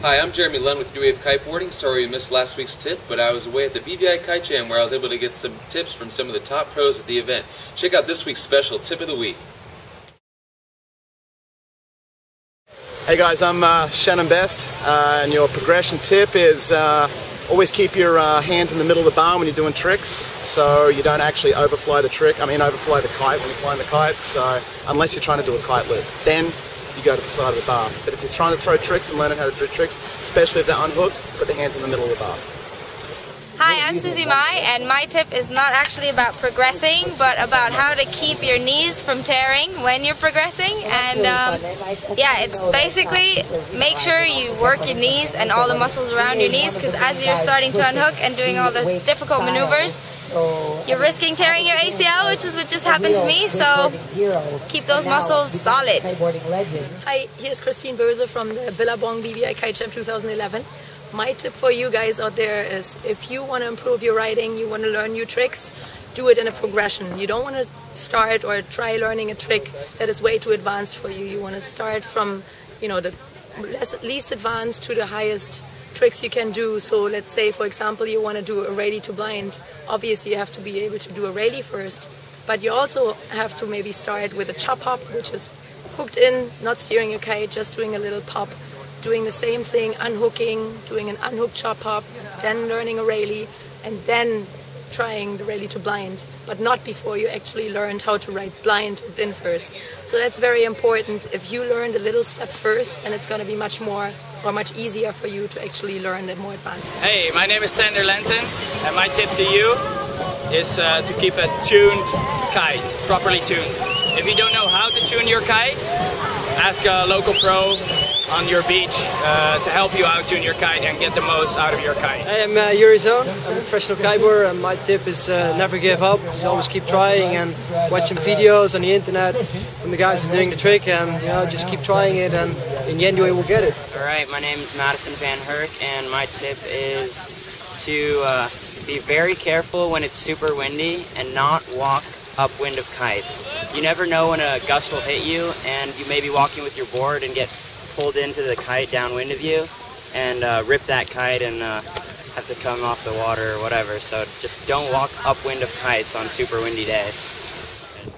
Hi, I'm Jeremy Lund with BVI Kiteboarding. Sorry we missed last week's tip, but I was away at the BVI Kite Jam where I was able to get some tips from some of the top pros at the event. Check out this week's special Tip of the Week. Hey guys, I'm Shannon Best, and your progression tip is always keep your hands in the middle of the bar when you're doing tricks, so you don't actually overfly the kite when you're flying the kite. So unless you're trying to do a kite loop, then you go to the side of the bar. But if you're trying to throw tricks and learning how to do tricks, especially if they're unhooked, put the hands in the middle of the bar. Hi, I'm Susie Mai, and my tip is not actually about progressing, but about how to keep your knees from tearing when you're progressing. And yeah, it's basically make sure you work your knees and all the muscles around your knees, because as you're starting to unhook and doing all the difficult maneuvers, you're risking tearing your ACL, which is what just happened to me, so keep those muscles solid. Hi, here's Christine Böse from the Billabong BVI Kite Jam 2011. My tip for you guys out there is, if you want to improve your riding, you want to learn new tricks, do it in a progression. You don't want to start or try learning a trick that is way too advanced for you. You want to start from, the least advanced to the highest tricks you can do. So let's say, for example, you want to do a rally to blind. Obviously you have to be able to do a rally first, but you also have to maybe start with a chop hop, which is hooked in, not steering your kite, just doing a little pop, doing the same thing, unhooking, doing an unhooked chop hop, then learning a rally, and then trying the rally to blind, but not before you actually learned how to ride blind hooked in first. So that's very important. If you learn the little steps first, then it's going to be much easier for you to actually learn the more advanced steps. Hey, my name is Sander Lenton, and my tip to you is to keep a tuned kite, properly tuned. If you don't know how to tune your kite, ask a local pro on your beach to help you out tune your kite and get the most out of your kite. Hey, I'm Yuri Zoon. I'm a professional kiteboarder, and my tip is never give up. Just always keep trying and watch some videos on the internet from the guys who are doing the trick, and just keep trying it, and in the end you will get it. Alright, my name is Madison Van Herk, and my tip is to be very careful when it's super windy and not walk upwind of kites. You never know when a gust will hit you, and you may be walking with your board and get pulled into the kite downwind of you and rip that kite and have to come off the water or whatever. So just don't walk upwind of kites on super windy days.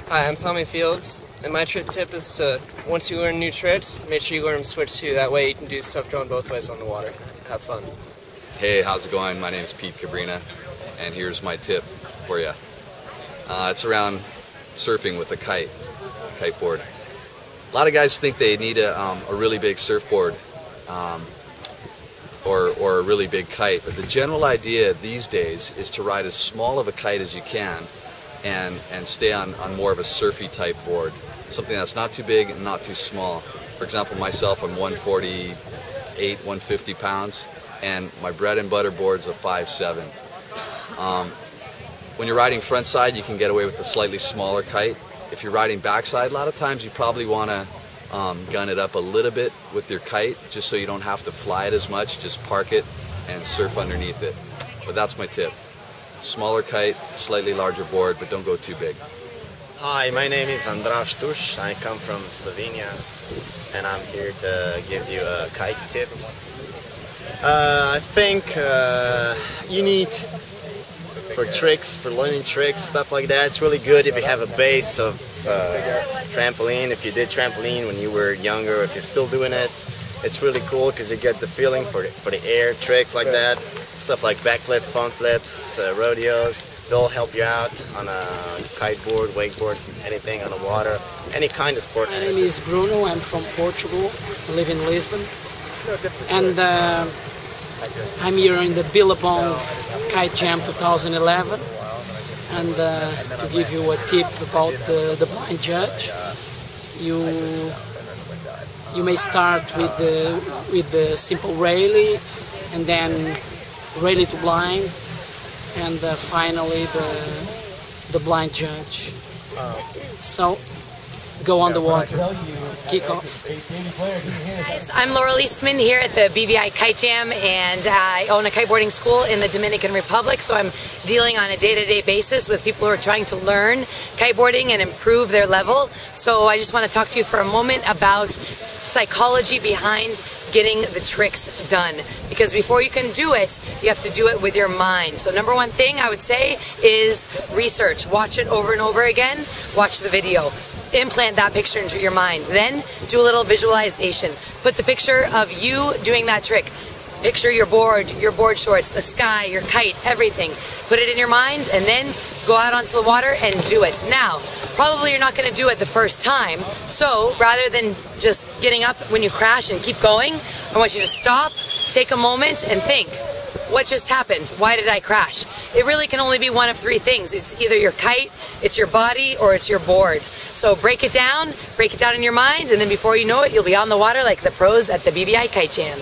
Hi, I'm Tommy Fields, and my trick tip is to, once you learn new tricks, make sure you learn them switch too. That way you can do stuff going both ways on the water. Have fun. Hey, how's it going? My name's Pete Cabrina, and here's my tip for you. It's around surfing with a kiteboard. A lot of guys think they need a really big surfboard or a really big kite, but the general idea these days is to ride as small of a kite as you can and stay on more of a surfy type board, something that's not too big and not too small. For example, myself, I'm 148, 150 pounds, and my bread and butter board's a 5'7". When you're riding front side, you can get away with a slightly smaller kite. If you're riding backside, a lot of times you probably want to gun it up a little bit with your kite, just so you don't have to fly it as much. Just park it and surf underneath it. But that's my tip. Smaller kite, slightly larger board, but don't go too big. Hi, my name is Andraš Tuš. I come from Slovenia, and I'm here to give you a kite tip. I think you need, for learning tricks, stuff like that, it's really good if you have a base of trampoline. If you did trampoline when you were younger, if you're still doing it, it's really cool because you get the feeling for the air tricks like that. Stuff like backflip, front flips, rodeos, they'll help you out on a kiteboard, wakeboard, anything on the water, any kind of sport. My name is Bruno, I'm from Portugal, I live in Lisbon, and I'm here in the Billabong Kite Jam 2011, and to give you a tip about the blind judge, you may start with the simple rally, and then rally to blind, and finally the blind judge. So go underwater, kick off. Guys, I'm Laurel Eastman here at the BVI Kite Jam, and I own a kiteboarding school in the Dominican Republic, so I'm dealing on a day-to-day basis with people who are trying to learn kiteboarding and improve their level. So I just want to talk to you for a moment about psychology behind getting the tricks done, because before you can do it, you have to do it with your mind. So number one thing I would say is research. Watch it over and over again. Watch the video. Implant that picture into your mind. Then do a little visualization. Put the picture of you doing that trick. Picture your board shorts, the sky, your kite, everything. Put it in your mind and then go out onto the water and do it. Now, probably you're not going to do it the first time, so rather than just getting up when you crash and keep going, I want you to stop, take a moment and think, what just happened? Why did I crash? It really can only be one of three things. It's either your kite, it's your body, or it's your board. So break it down in your mind, and then before you know it, you'll be on the water like the pros at the BVI Kite Jam.